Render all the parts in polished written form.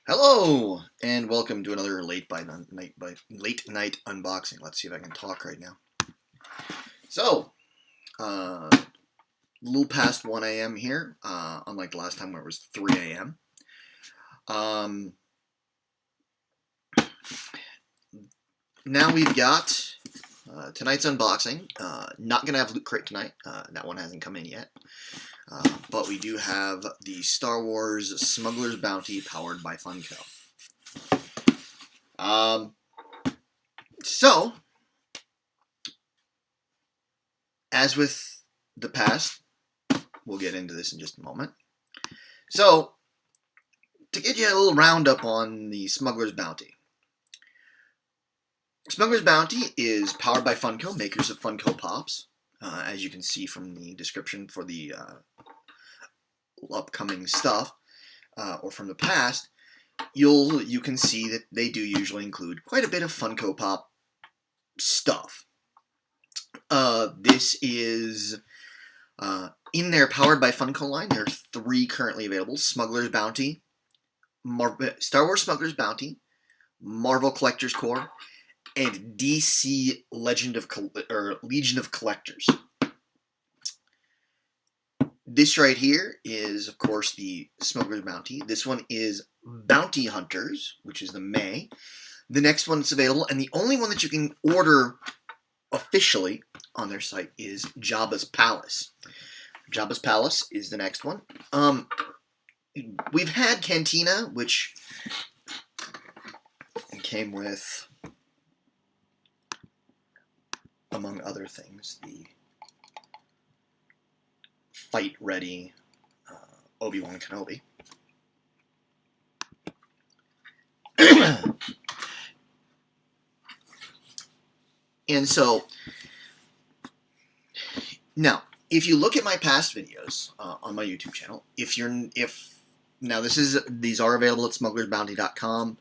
Hello, and welcome to another late night unboxing. Let's see if I can talk right now. So, a little past 1 a.m. here, unlike the last time where it was 3 a.m. Um, now we've got tonight's unboxing. Not gonna have Loot Crate tonight. That one hasn't come in yet. But we do have the Star Wars Smuggler's Bounty powered by Funko. So, as with the past, we'll get into this in just a moment. So, to get you a little roundup on the Smuggler's Bounty. Smuggler's Bounty is powered by Funko, makers of Funko Pops. As you can see from the description for the upcoming stuff, or from the past, you can see that they do usually include quite a bit of Funko Pop stuff. This is in their Powered by Funko line. There are 3 currently available: Smuggler's Bounty, Star Wars Smuggler's Bounty, Marvel Collector's Corps, and DC Legion of Collectors. This right here is, of course, the Smuggler's Bounty. This one is Bounty Hunters, which is the May. The next one that's available, and the only one that you can order officially on their site, is Jabba's Palace. Jabba's Palace is the next one. We've had Cantina, which came with, among other things, the fight-ready Obi-Wan Kenobi. And so, now, if you look at my past videos on my YouTube channel, these are available at smugglersbounty.com.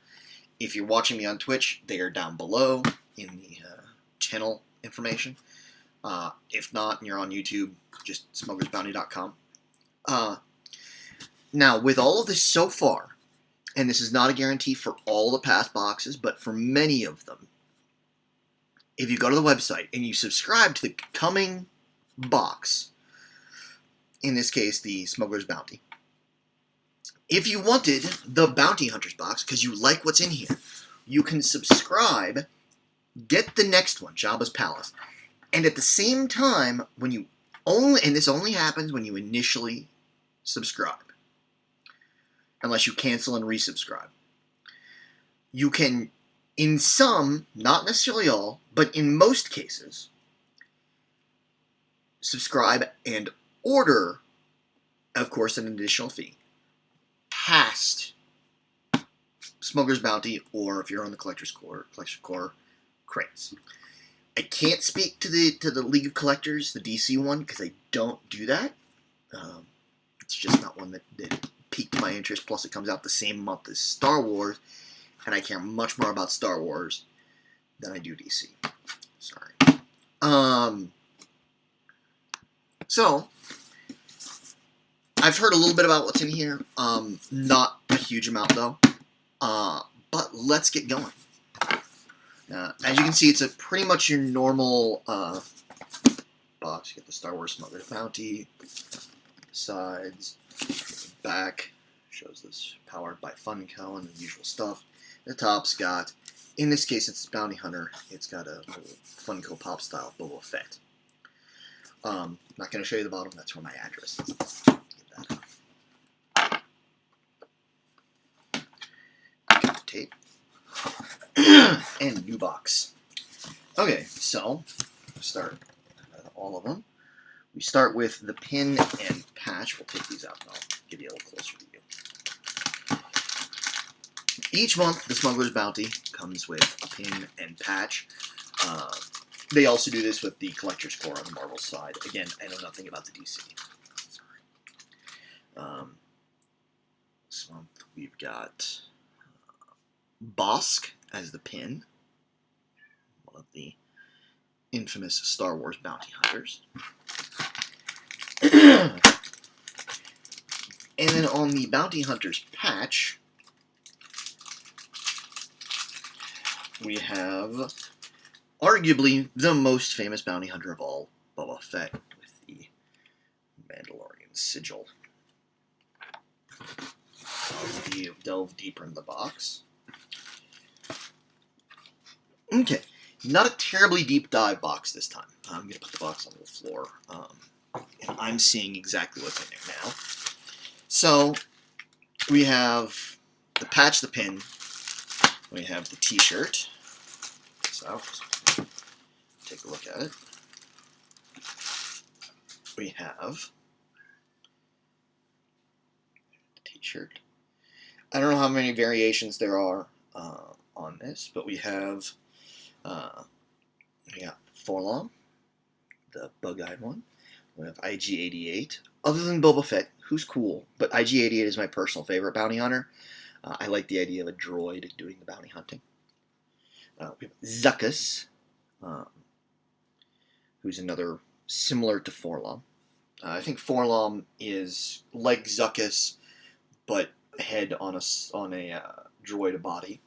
If you're watching me on Twitch, they are down below in the channel information. If not, and you're on YouTube, just smugglersbounty.com. Now, with all of this so far, and this is not a guarantee for all the past boxes, but for many of them, if you go to the website and you subscribe to the coming box, in this case, the Smuggler's Bounty, if you wanted the Bounty Hunters box because you like what's in here, you can subscribe, get the next one, Jabba's Palace, and at the same time, and this only happens when you initially subscribe, unless you cancel and resubscribe, you can, in some, not necessarily all, but in most cases, subscribe and order, of course, an additional fee, past Smuggler's Bounty, or if you're on the Collector's Corps crates. I can't speak to the League of Collectors, the DC one, because I don't do that. It's just not one that piqued my interest. Plus, it comes out the same month as Star Wars, and I care much more about Star Wars than I do DC. Sorry. So, I've heard a little bit about what's in here. Not a huge amount, though. But let's get going. As you can see, it's pretty much your normal box. You get the Star Wars Smuggler's Bounty. Sides. Back shows this powered by Funko and the usual stuff. The top's got, in this case, it's Bounty Hunter. It's got a little Funko Pop style Boba Fett. Not going to show you the bottom. That's where my address is. Get that out. Got the tape. And new box. Okay, so start all of them. We start with the pin and patch. We'll take these out and I'll give you a little closer view. Each month, the Smuggler's Bounty comes with a pin and patch. They also do this with the Collector's Corps on the Marvel side. Again, I know nothing about the DC. Sorry. This month, we've got Bosk as the pin, one of the infamous Star Wars bounty hunters. And then on the Bounty Hunters patch, we have arguably the most famous bounty hunter of all, Boba Fett, with the Mandalorian sigil. I'll delve deeper in the box. Okay, not a terribly deep dive box this time. I'm going to put the box on the floor, and I'm seeing exactly what's in there now. So, we have the patch, the pin, we have the t-shirt. So, take a look at it. We have the t-shirt. I don't know how many variations there are on this, but we have Forlom, the bug-eyed one. We have IG-88. Other than Boba Fett, who's cool, but IG-88 is my personal favorite bounty hunter. I like the idea of a droid doing the bounty hunting. We have Zuckuss, who's another similar to Forlom. I think Forlom is like Zuckuss, but head on a droid body.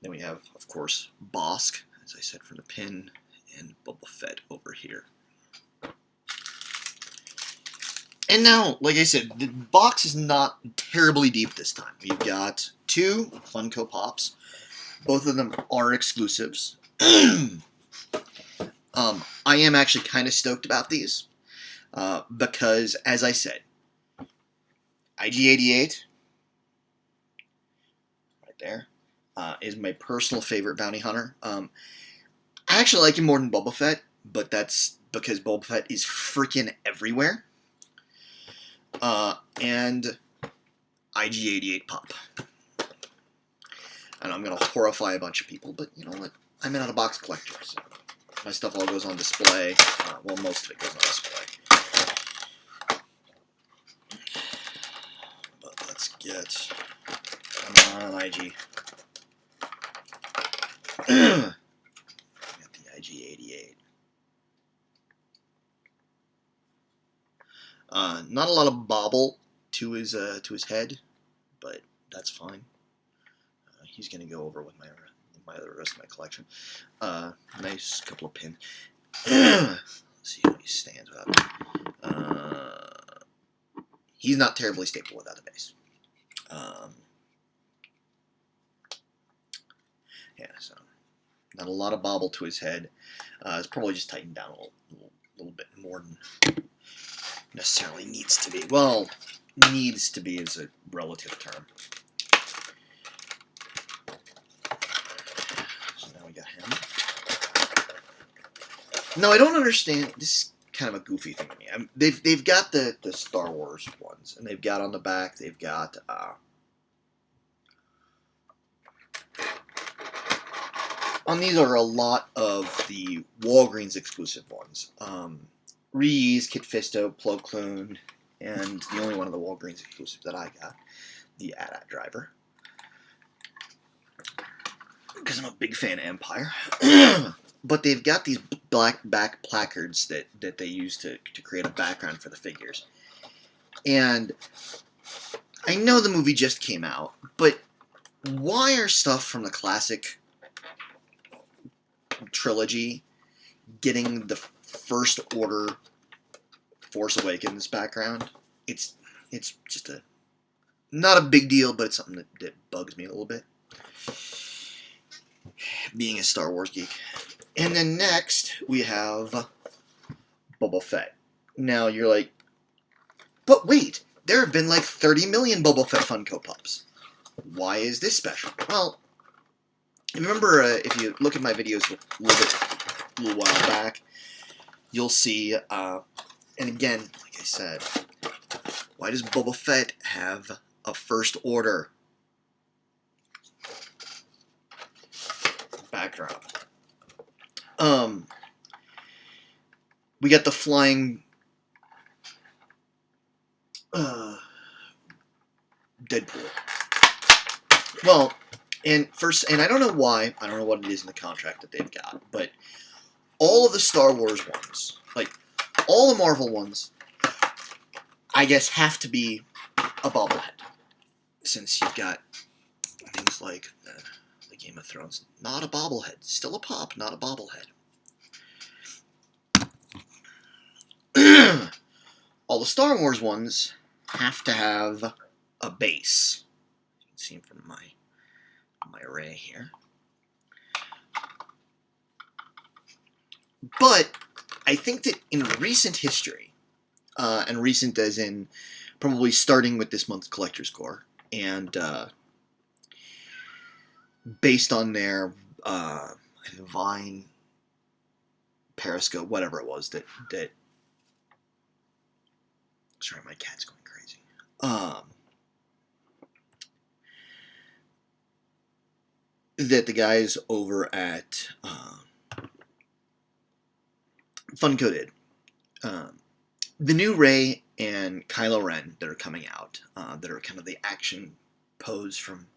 Then we have, of course, Bosk, as I said, from the pin, and Boba Fett over here. And now, like I said, the box is not terribly deep this time. We've got 2 Funko Pops. Both of them are exclusives. I am actually kind of stoked about these. Because, as I said, IG-88, right there, is my personal favorite bounty hunter. I actually like him more than Boba Fett, but that's because Boba Fett is freaking everywhere. And IG-88 pop. And I'm going to horrify a bunch of people, but you know what? I'm an out-of-box collector, so my stuff all goes on display. Well, most of it goes on display. But let's get... Come on, IG. Got the IG-88. Not a lot of bobble to his head, but that's fine. He's gonna go over with the rest of my collection. Nice couple of pins. Let's see how he stands without. He's not terribly stable without a base. Yeah, so not a lot of bobble to his head. It's probably just tightened down a little bit more than necessarily needs to be. Well, needs to be is a relative term. So now we got him. No, I don't understand. This is kind of a goofy thing to me. They've got the Star Wars ones, and they've got on the back, they've got on these are a lot of the Walgreens exclusive ones. Reese, Kit Fisto, Plo Koon, and the only one of the Walgreens exclusive that I got, the AT-AT driver. Because I'm a big fan of Empire. But they've got these black back placards that they use to create a background for the figures. And I know the movie just came out, but why are stuff from the classic trilogy getting the First Order Force Awakens background? It's just not a big deal, but it's something that bugs me a little bit, being a Star Wars geek. And then next we have Boba Fett. Now you're like, but wait, there have been like 30 million Boba Fett Funko Pops. Why is this special? Well, remember, if you look at my videos a little while back, you'll see, and again, like I said, why does Boba Fett have a First Order backdrop? We got the flying Deadpool. Well, and I don't know why, I don't know what it is in the contract that they've got, but all of the Star Wars ones, like all the Marvel ones, I guess have to be a bobblehead, since you've got things like the the Game of Thrones. Not a bobblehead. Still a pop, not a bobblehead. All the Star Wars ones have to have a base. You can see from my array here. But I think that in recent history, and recent as in probably starting with this month's Collector's Core, and based on their Vine, Periscope, whatever it was that sorry, my cat's going crazy. That the guys over at Funko did. The new Rey and Kylo Ren that are coming out, that are kind of the action pose from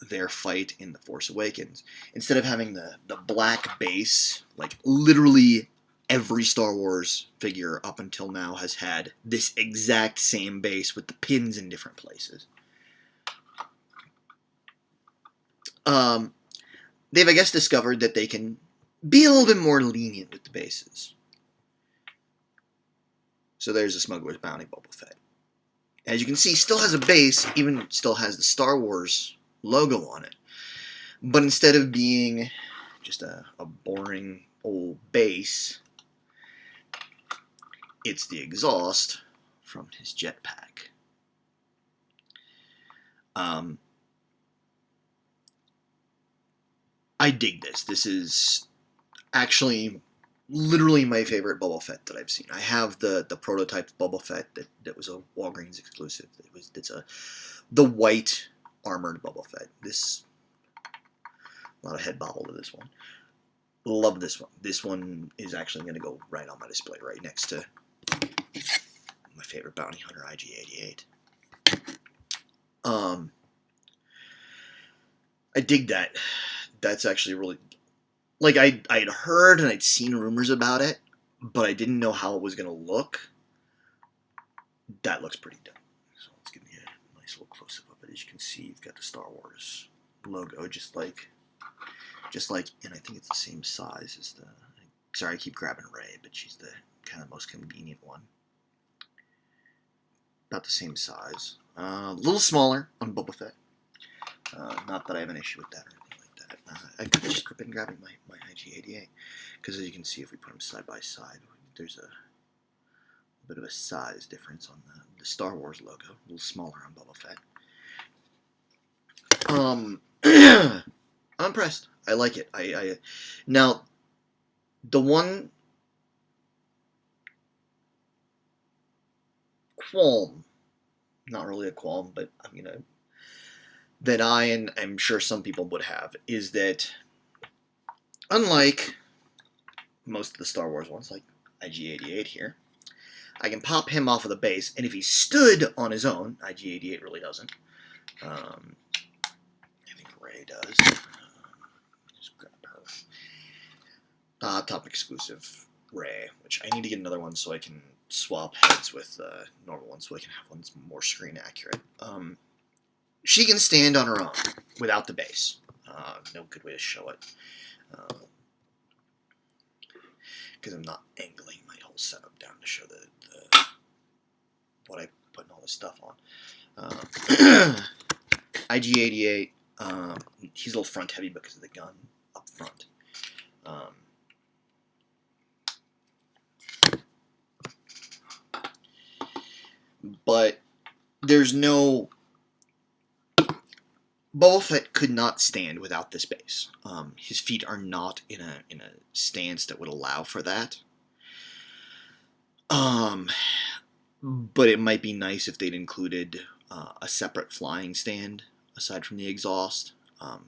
their fight in The Force Awakens, instead of having the black base, like literally every Star Wars figure up until now has had this exact same base with the pins in different places. They've, I guess, discovered that they can be a little bit more lenient with the bases. So there's a Smuggler's Bounty Boba Fett. As you can see, still has a base, even still has the Star Wars logo on it. But instead of being just a boring old base, it's the exhaust from his jetpack. I dig this. This is actually literally my favorite Boba Fett that I've seen. I have the prototype Boba Fett that was a Walgreens exclusive. It's the white armored Boba Fett. This, not a head bobble to this one. Love this one. This one is actually going to go right on my display, right next to my favorite bounty hunter, IG-88. I dig that. That's actually really, like, I'd heard and I'd seen rumors about it, but I didn't know how it was going to look. That looks pretty dope. So let's give you a nice little close-up of it. As you can see, you've got the Star Wars logo, just like, and I think it's the same size as the, sorry, I keep grabbing Rey, but she's the kind of most convenient one. About the same size. A little smaller on Boba Fett. Not that I have an issue with that or anything like that. I've just been grabbing my IG-88, because as you can see, if we put them side by side, there's a bit of a size difference on the Star Wars logo. A little smaller on Boba Fett. I'm impressed. I like it. Now, the one qualm, not really a qualm, but that I, and I'm sure some people would have, is that unlike most of the Star Wars ones, like IG-88 here, I can pop him off of the base, and if he stood on his own, IG-88 really doesn't. I think Rey does. Just grab her. Top exclusive Rey, which I need to get another one so I can swap heads with normal ones, so I can have one that's more screen accurate. She can stand on her own without the base. No good way to show it. Because I'm not angling my whole setup down to show the what I putting all this stuff on. IG-88, he's a little front heavy because of the gun up front. But there's no... Boba Fett could not stand without this base. His feet are not in a stance that would allow for that. But it might be nice if they'd included a separate flying stand aside from the exhaust.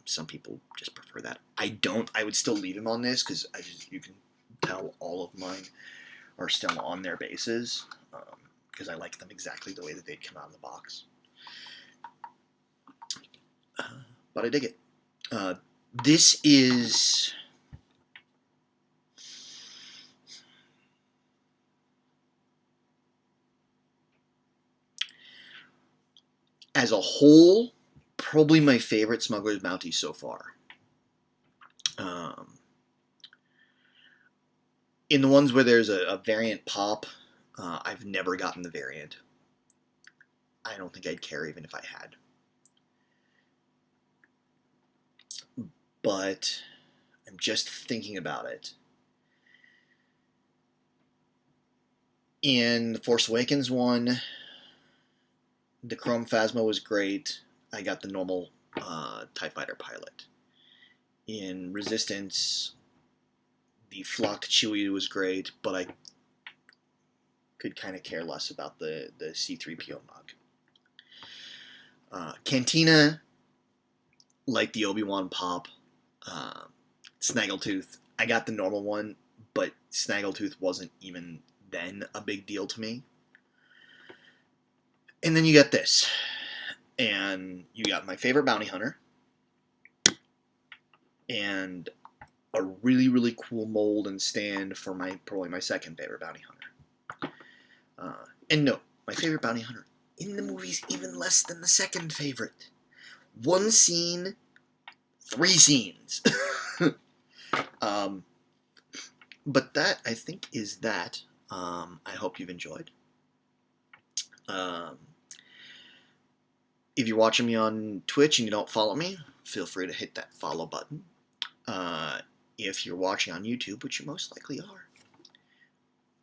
Some people just prefer that. I don't. I would still leave him on this because you can tell all of mine are still on their bases because I like them exactly the way that they'd come out of the box. But I dig it. This is... as a whole, probably my favorite Smuggler's Bounty so far. In the ones where there's a variant pop, I've never gotten the variant. I don't think I'd care even if I had. But I'm just thinking about it. In the Force Awakens one, the Chrome Phasma was great. I got the normal TIE Fighter pilot. In Resistance, the flocked Chewie was great, but I could kind of care less about the C-3PO mug. Cantina, like the Obi-Wan pop. Snaggletooth, I got the normal one, but Snaggletooth wasn't even then a big deal to me. And then you got this. And you got my favorite bounty hunter. And a really, really cool mold and stand for probably my second favorite bounty hunter. And no, my favorite bounty hunter in the movie's even less than the second favorite. 1 scene, 3 scenes. But that, I think, is that. I hope you've enjoyed. If you're watching me on Twitch and you don't follow me, feel free to hit that follow button. If you're watching on YouTube, which you most likely are,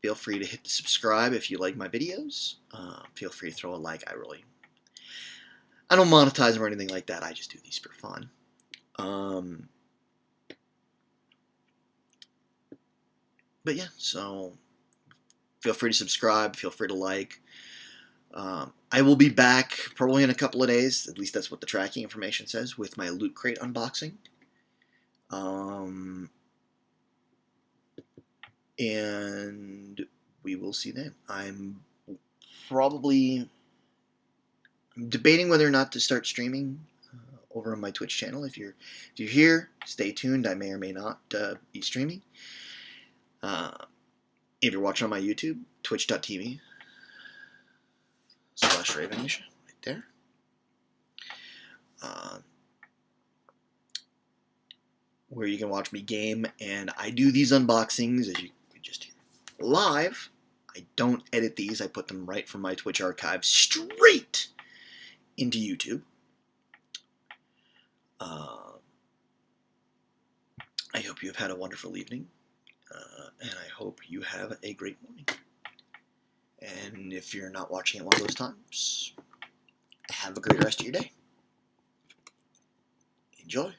feel free to hit the subscribe if you like my videos. Feel free to throw a like. I don't monetize them or anything like that. I just do these for fun. But yeah, so feel free to subscribe. Feel free to like. I will be back probably in a couple of days. At least that's what the tracking information says, with my Loot Crate unboxing. And we will see then. I'm debating whether or not to start streaming over on my Twitch channel. If you're here, stay tuned. I may or may not be streaming. If you're watching on my YouTube, twitch.tv/Ravennation, right there. Where you can watch me game, and I do these unboxings, as you could just hear, live. I don't edit these. I put them right from my Twitch archive straight into YouTube. I hope you have had a wonderful evening, and I hope you have a great morning. And if you're not watching at one of those times, have a great rest of your day. Enjoy.